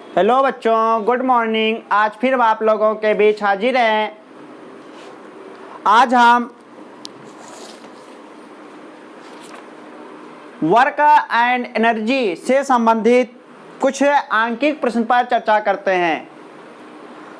Hello बच्चों, good morning. आज फिर हम आप लोगों के बीच हाजिर हैं। आज हम वर्क एंड एनर्जी से संबंधित कुछ आंकिक प्रश्न पर चर्चा करते हैं।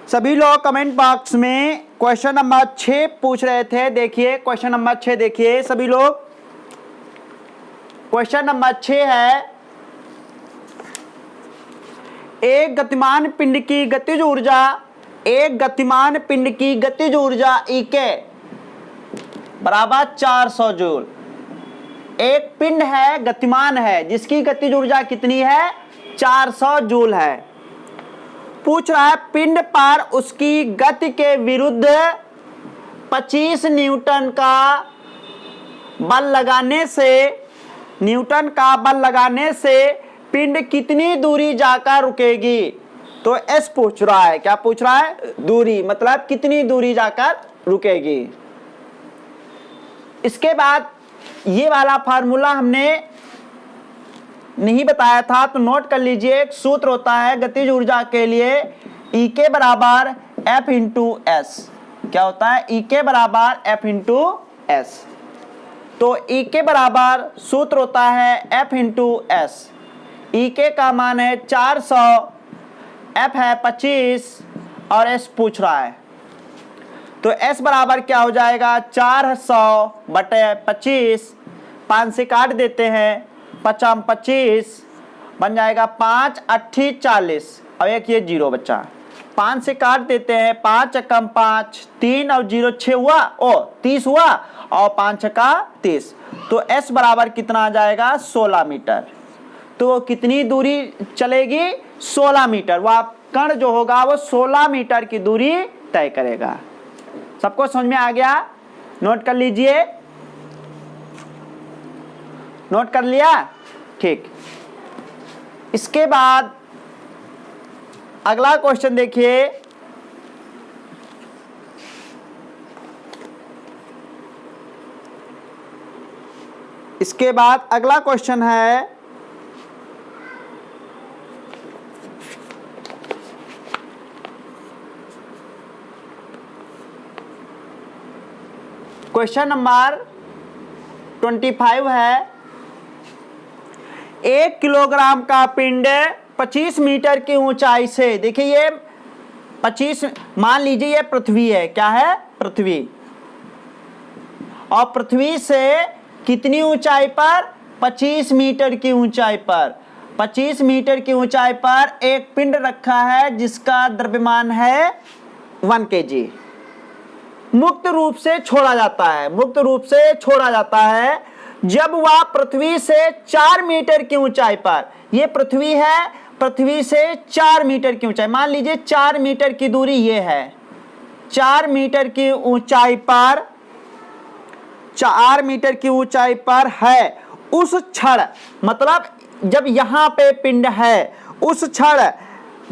सभी लोग कमेंट बॉक्स में क्वेश्चन नंबर 6 पूछ रहे थे। देखिए क्वेश्चन नंबर 6 देखिए सभी लोग। क्वेश्चन नंबर 6 है, एक गतिमान पिंड की गतिज ऊर्जा E के बराबर 400 जूल। एक पिंड है, गतिमान है, जिसकी गतिज ऊर्जा कितनी है? 400 जूल है। पूछ रहा है पिंड पर उसकी गति के विरुद्ध 25 न्यूटन का बल लगाने से पिंड कितनी दूरी जाकर रुकेगी? तो एस पूछ रहा है। क्या पूछ रहा है? दूरी, मतलब कितनी दूरी जाकर रुकेगी। इसके बाद ये वाला फार्मूला हमने नहीं बताया था, तो नोट कर लीजिए। एक सूत्र होता है गतिज ऊर्जा के लिए, E के बराबर F इंटू एस। क्या होता है? E के बराबर F इंटू एस। तो E के बराबर सूत्र होता है F इंटू एस। E के का मान है 400, F है 25 और S पूछ रहा है, तो S बराबर क्या हो जाएगा? 400 बटे 25, 5 से काट देते हैं, 5 25 बन जाएगा 5 8 40 और एक ये 0 बचा। 5 से काट देते हैं, 5 कम 5, 3 और 0 6 हुआ, 30 हुआ और 5 का 30। तो S बराबर कितना आ जाएगा? 16 मीटर। तो वो कितनी दूरी चलेगी? 16 मीटर। वह कण जो होगा वो 16 मीटर की दूरी तय करेगा। सबको समझ में आ गया? नोट कर लीजिए। नोट कर लिया? ठीक। इसके बाद अगला क्वेश्चन देखिए। इसके बाद अगला क्वेश्चन है, क्वेश्चन नंबर 25 है, 1 किलोग्राम का पिंड 25 मीटर की ऊंचाई से, देखिए ये 25, मान लीजिए ये पृथ्वी है। क्या है? पृथ्वी। और पृथ्वी से कितनी ऊंचाई पर? 25 मीटर की ऊंचाई पर। 25 मीटर की ऊंचाई पर एक पिंड रखा है जिसका द्रव्यमान है 1 kg। मुक्त रूप से छोड़ा जाता है जब वह पृथ्वी से 4 मीटर की ऊंचाई पर, यह पृथ्वी है, पृथ्वी से 4 मीटर की ऊंचाई, मान लीजिए 4 मीटर की दूरी ये है, 4 मीटर की ऊंचाई पर, 4 मीटर की ऊंचाई पर है। उस क्षण, मतलब जब यहां पे पिंड है, उस क्षण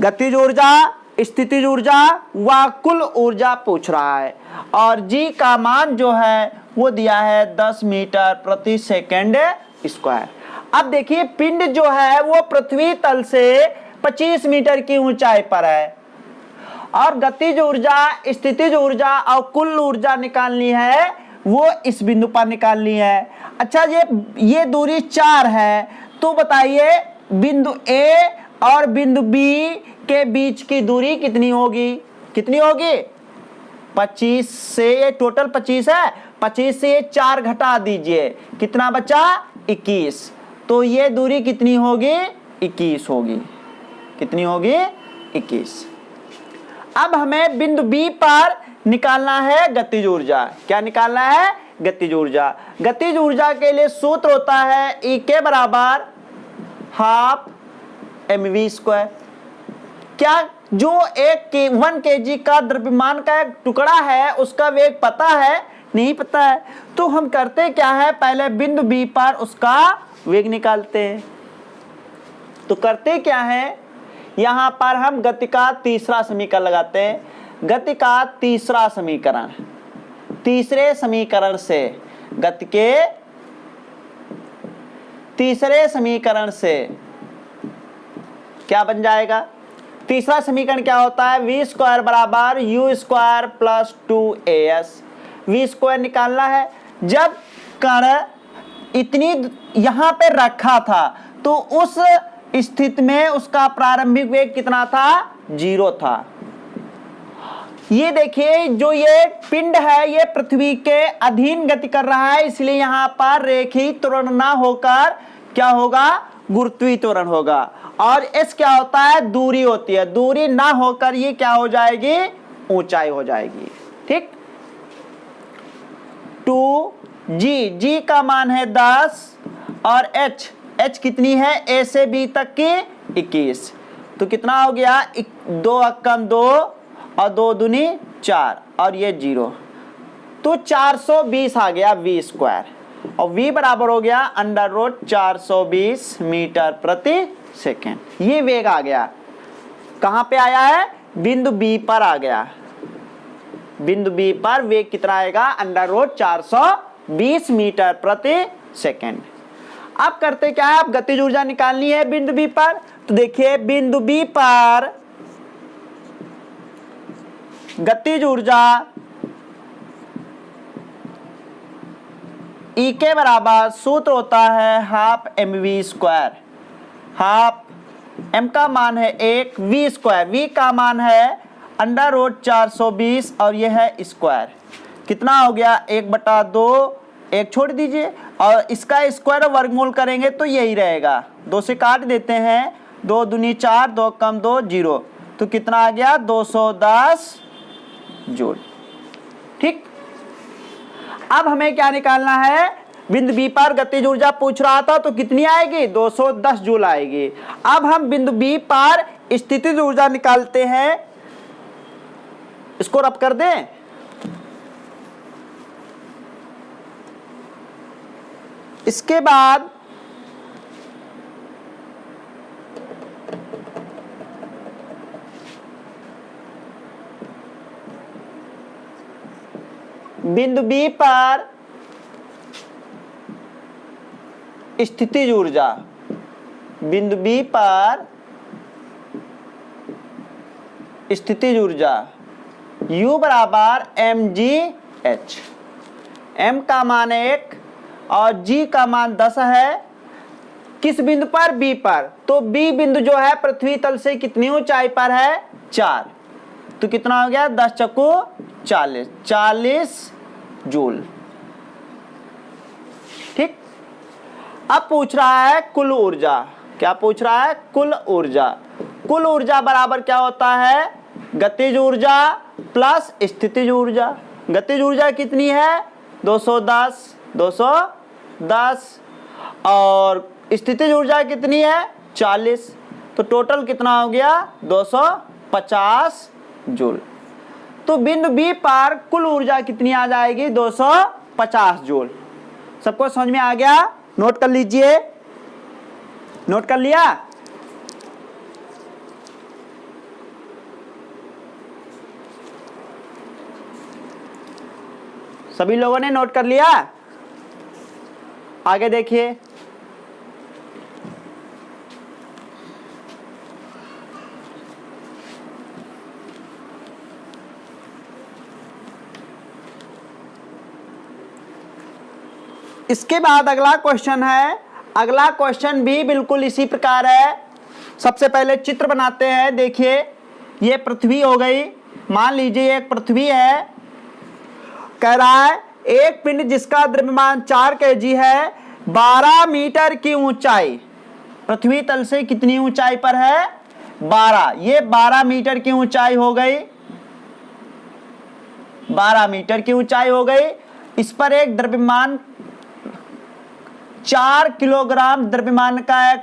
गतिज ऊर्जा, स्थितिज ऊर्जा व कुल ऊर्जा पूछ रहा है। और G का मान जो है वो दिया है 10 मीटर प्रति सेकंड स्क्वायर। अब देखिए पिंड जो है वो पृथ्वी तल से 25 मीटर की ऊंचाई पर है और गतिज ऊर्जा, स्थितिज ऊर्जा और कुल ऊर्जा निकालनी है, वो इस बिंदु पर निकालनी है। अच्छा, ये दूरी 4 है, तो बताइए बिंदु A और बिंदु B के बीच की दूरी कितनी होगी? 25 से, ये टोटल 25 है, 25 से ये 4 घटा दीजिए, कितना बचा? 21। तो ये दूरी कितनी होगी? 21 होगी। कितनी होगी? 21। अब हमें बिंदु B पर निकालना है गतिज ऊर्जा। क्या निकालना है? गतिज ऊर्जा। गतिज ऊर्जा के लिए सूत्र होता है E के बराबर ½ mv²। क्या जो 1 kg का द्रव्यमान का एक टुकड़ा है उसका वेग पता है? नहीं पता है। तो हम करते क्या है, पहले बिंदु B पर उसका वेग निकालते हैं। तो करते क्या है, यहां पर हम गति का तीसरा समीकरण लगाते हैं। गति का तीसरा समीकरण, तीसरे समीकरण से, गति के तीसरे समीकरण से क्या बन जाएगा? तीसरा समीकरण क्या होता है, वी स्क्वायर बराबर u square plus 2as। V square निकालना है। जब कण इतनी यहां पे रखा था तो उस स्थिति में उसका प्रारंभिक वेग कितना था, 0 था। ये देखिए जो ये पिंड है ये पृथ्वी के अधीन गति कर रहा है, इसलिए यहां पर रेखीय त्वरण ना होकर क्या होगा, गुरुत्वीय त्वरण होगा। और एस क्या होता है, दूरी होती है। दूरी ना होकर ये क्या हो जाएगी, ऊंचाई हो जाएगी। ठीक। 2g का मान है 10 और h कितनी है, a से b तक की 21। तो कितना हो गया, 2 अक्कम 2 और 2 दूनी 4 और ये 0, तो 420 आ गया v स्क्वायर। और v बराबर हो गया √420 मीटर प्रति सेकेंड। ये वेग आ गया, कहां पे आया है, बिंदु B पर आ गया। बिंदु B पर वेग कितना आएगा, √420 मीटर प्रति सेकेंड। अब करते क्या है, अब गतिज ऊर्जा निकालनी है बिंदु B पर। तो देखिए बिंदु B पर गतिज ऊर्जा E के बराबर सूत्र होता है half mv square. Half m का मान है 1, v स्क्वायर, v का मान है √420 और यह है स्क्वायर। कितना हो गया, 1/2, 1 छोड़ दीजिए और इसका स्क्वायर वर्गमूल करेंगे तो यही रहेगा। 2 से काट देते हैं, 2 दूनी 4, 2 कम 2 0, तो कितना आ गया, 210 जूल। ठीक। अब हमें क्या निकालना है, बिंदु B पर गतिज ऊर्जा पूछ रहा था तो कितनी आएगी, 210 जूल आएगी। अब हम बिंदु B पर स्थितिज ऊर्जा निकालते हैं। इसको रब कर दें, इसके बाद बिंदु B पर स्थितिज ऊर्जा, बिंदु B पर स्थितिज ऊर्जा U बराबर mgh। m का मान 1 और g का मान 10 है। किस बिंदु पर, B पर। तो B बिंदु जो है पृथ्वी तल से कितनी ऊंचाई पर है, 4। तो कितना हो गया, 10 चक्कू 40 जूल। ठीक। अब पूछ रहा है कुल ऊर्जा। क्या पूछ रहा है, कुल ऊर्जा। कुल ऊर्जा बराबर क्या होता है, गतिज ऊर्जा प्लस स्थितिज ऊर्जा। गतिज ऊर्जा कितनी है, 210 और स्थितिज ऊर्जा कितनी है, 40। तो टोटल कितना हो गया, 250 जूल। तो बिंदु B पर कुल ऊर्जा कितनी आ जाएगी, 250 जूल। सबको समझ में आ गया, नोट कर लीजिए। नोट कर लिया। सभी लोगों ने नोट कर लिया। आगे देखिए, इसके बाद अगला क्वेश्चन है। अगला क्वेश्चन भी बिल्कुल इसी प्रकार है। सबसे पहले चित्र बनाते हैं। देखिए ये पृथ्वी हो गई, मान लीजिए एक पृथ्वी है। कह रहा है एक पिंड जिसका द्रव्यमान 4 kg है, 12 मीटर की ऊंचाई, पृथ्वी तल से कितनी ऊंचाई पर है, 12। ये 12 मीटर की ऊंचाई हो गई, 12 मीटर की ऊंचाई हो गई। इस पर एक द्रव्यमान 4 किलोग्राम द्रव्यमान का एक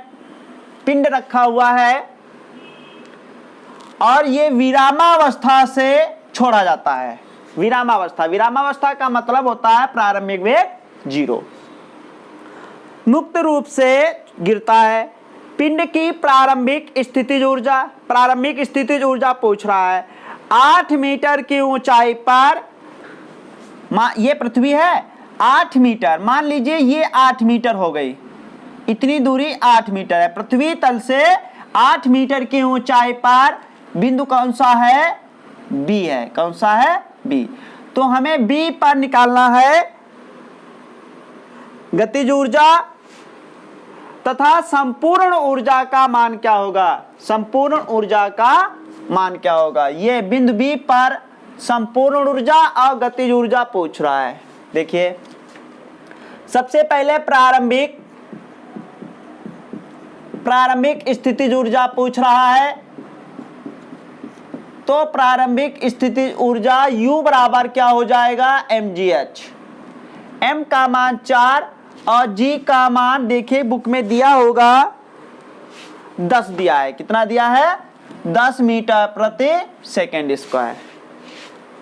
पिंड रखा हुआ है और ये विरामावस्था से छोड़ा जाता है। विरामावस्था का मतलब होता है प्रारंभिक वेग 0। मुक्त रूप से गिरता है। पिंड की प्रारंभिक स्थितिज ऊर्जा पूछ रहा है। 8 मीटर की ऊंचाई पर, ये पृथ्वी है 8 मीटर, मान लीजिए ये 8 मीटर हो गई, इतनी दूरी 8 मीटर है। पृथ्वी तल से 8 मीटर की ऊंचाई पर बिंदु कौन सा है? बी है। कौन सा है? बी। तो हमें बी पर निकालना है गतिज ऊर्जा तथा संपूर्ण ऊर्जा का मान क्या होगा? संपूर्ण ऊर्जा का मान क्या होगा? ये बिंदु बी पर संपूर्ण ऊर्जा और गतिज ऊर्जा पूछ रहा है। देखिए, सबसे पहले प्रारंभिक स्थितिज ऊर्जा पूछ रहा है। तो प्रारंभिक स्थितिज ऊर्जा U बराबर क्या हो जाएगा? mgh। m का मान 4 और g का मान देखिए बुक में दिया होगा 10 दिया है। कितना दिया है? 10 मीटर प्रति सेकेंड स्क्वायर।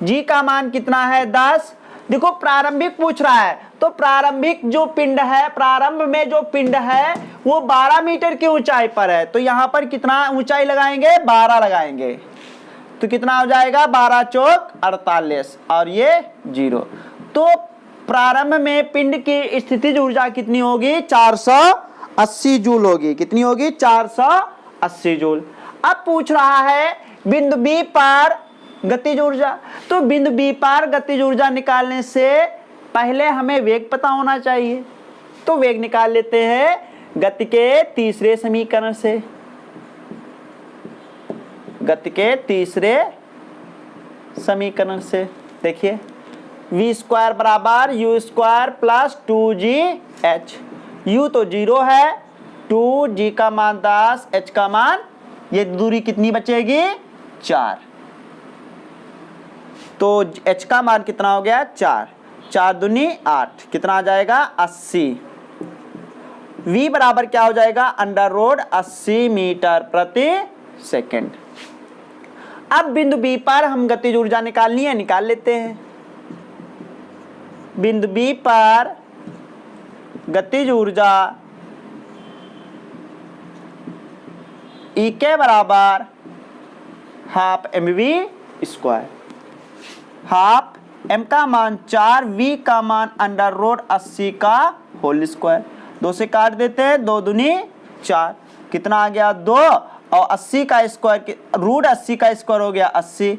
g का मान कितना है? 10। देखो प्रारंभिक पूछ रहा है, तो प्रारंभिक जो पिंड है, प्रारंभ में जो पिंड है वो 12 मीटर की ऊंचाई पर है। तो यहां पर कितना ऊंचाई लगाएंगे? 12 लगाएंगे। तो कितना हो जाएगा? 12 चौक 48 और ये 0। तो प्रारंभ में पिंड की स्थितिज ऊर्जा कितनी होगी? 480 जूल होगी। कितनी होगी? 480 जूल। अब पूछ रहा है बिंदु बी पर गतिज ऊर्जा। तो बिंदु बी पर गतिज ऊर्जा निकालने से पहले हमें वेग पता होना चाहिए। तो वेग निकाल लेते हैं गति के तीसरे समीकरण से। गति के तीसरे समीकरण से देखिए, v स्क्वायर बराबर u square plus 2gh। u तो 0 है, 2g का मान 10, h का मान, ये दूरी कितनी बचेगी? 4। तो h का मान कितना हो गया? 4। 4 दूनी 8। कितना आ जाएगा? 80। v बराबर क्या हो जाएगा? अंडर रूट 80 मीटर प्रति सेकेंड। अब बिंदु बी पर हम गतिज ऊर्जा निकालनी है, निकाल लेते हैं। बिंदु बी पर गतिज ऊर्जा E के बराबर half mv square. Half m का मान 4, v का मान अंडर रूट 80 का होल स्क्वायर। 2 से काट देते हैं, 2 दूनी 4। कितना आ गया? 2 और 80 का स्क्वायर, रूट 80 का स्क्वायर हो गया 80।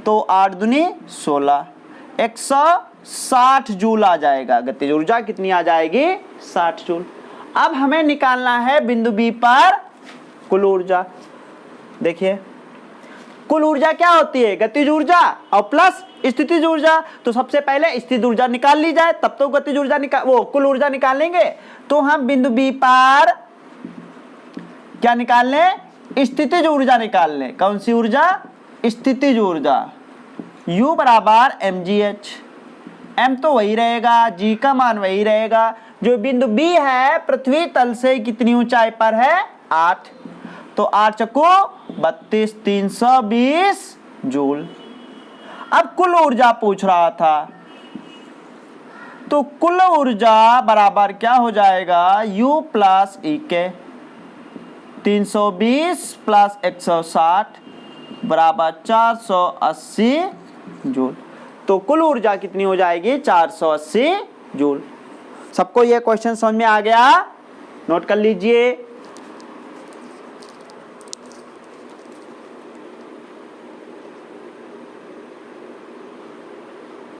तो 8 दूनी 16, 160 जूल आ जाएगा। गतिज ऊर्जा कितनी आ जाएगी? 60 जूल। अब हमें निकालना है बिंदु बी पर कुल ऊर्जा। देखिए, कुल ऊर्जा क्या होती है? गतिज ऊर्जा और प्लस स्थितिज ऊर्जा। तो सबसे पहले स्थितिज ऊर्जा निकाल ली जाए, तब तो गतिज ऊर्जा कुल ऊर्जा निकालेंगे। तो हम बिंदु बी पर क्या निकाल लें? स्थितिज ऊर्जा निकाल लें। कौन सी ऊर्जा? स्थितिज ऊर्जा। U बराबर mgh। m तो वही रहेगा, g का मान वही रहेगा। जो बिंदु B है पृथ्वी तल से कितनी ऊंचाई पर है? 8। तो 8 चको 32, 320 जूल। अब कुल ऊर्जा पूछ रहा था, तो कुल ऊर्जा बराबर क्या हो जाएगा? U प्लस E के 320 प्लस 160 बराबर 480 जूल। तो कुल ऊर्जा कितनी हो जाएगी? 480 जूल। सबको ये क्वेश्चन समझ में आ गया? नोट कर लीजिए।